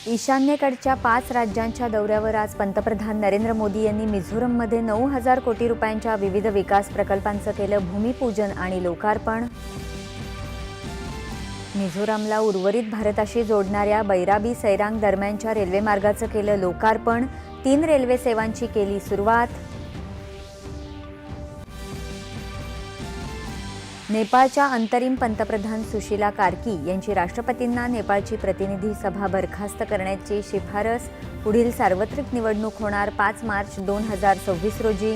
ईशान्येकडच्या 5 राज्यांच्या दौऱ्यावर आज पंतप्रधान नरेंद्र मोदी यांनी मिझोरममध्ये 9,000 कोटी रुपयांच्या विविध विकास प्रकल्पांचं केलं भूमिपूजन आणि लोकार्पण। मिझोरमला उर्वरित भारताशी जोडणाऱ्या बैराबी सैरांग दरम्यानच्या रेल्वे मार्गाचं केलं लोकार्पण। 3 रेल्वे सेवांची केली सुरुवात। नेपाळच्या अंतरिम पंतप्रधान सुशीला कार्की यांची राष्ट्रपतींना नेपाळची प्रतिनिधी सभा बरखास्त करण्याची शिफारस। पुढील सार्वत्रिक निवडणूक होणार 5 मार्च 2026 रोजी।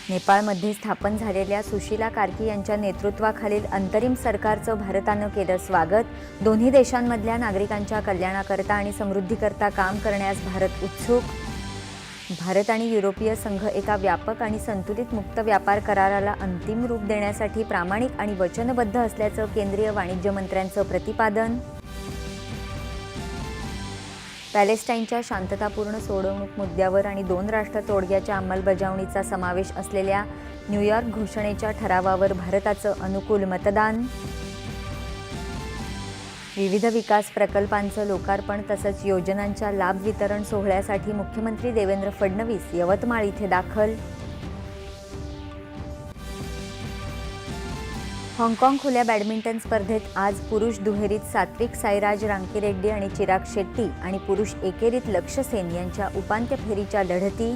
नेपाळमध्ये स्थापन झालेल्या सुशीला कार्की यांच्या नेतृत्वाखालील अंतरिम सरकारचं भारतानं केलं स्वागत। दोन्ही देशांमधल्या नागरिकांच्या कल्याणाकरता आणि समृद्धीकरता काम करण्यास भारत उत्सुक। भारत आणि युरोपीय संघ एका व्यापक आणि संतुलित मुक्त व्यापार कराराला अंतिम रूप देण्यासाठी प्रामाणिक आणि वचनबद्ध असल्याचं केंद्रीय वाणिज्य मंत्र्यांचं प्रतिपादन। पॅलेस्टाईनच्या शांततापूर्ण सोडवणूक मुद्द्यावर आणि 2 राष्ट्र तोडग्याच्या अंमलबजावणीचा समावेश असलेल्या न्यूयॉर्क घोषणेच्या ठरावावर भारताचं अनुकूल मतदान। विविध विकास प्रकल्पांचं लोकार्पण तसंच योजनांच्या लाभ वितरण सोहळ्यासाठी मुख्यमंत्री देवेंद्र फडणवीस यवतमाळ इथे दाखल। हाँगकाँग खुल्या बॅडमिंटन स्पर्धेत आज पुरुष दुहेरीत सात्विक साईराज रांकीरेड्डी आणि चिराग शेट्टी आणि पुरुष एकेरीत लक्ष्य सेन यांच्या उपांत्य फेरीच्या लढती।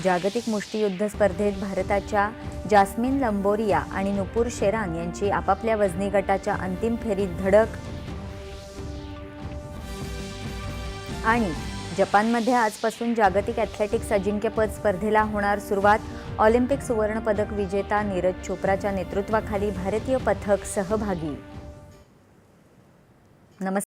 जागतिक मुष्टियुद्ध स्पर्धेत भारताच्या जास्मिन लंबोरिया आणि नुपूर शेरान यांची आपापल्या वजनी गटाच्या अंतिम फेरीत धडक। आणि जपानमध्ये आजपासून जागतिक ॲथलेटिक्स अजिंक्यपद स्पर्धेला होणार सुरुवात। ऑलिम्पिक सुवर्ण पदक विजेता नीरज चोप्राच्या नेतृत्वाखाली भारतीय पथक सहभागी।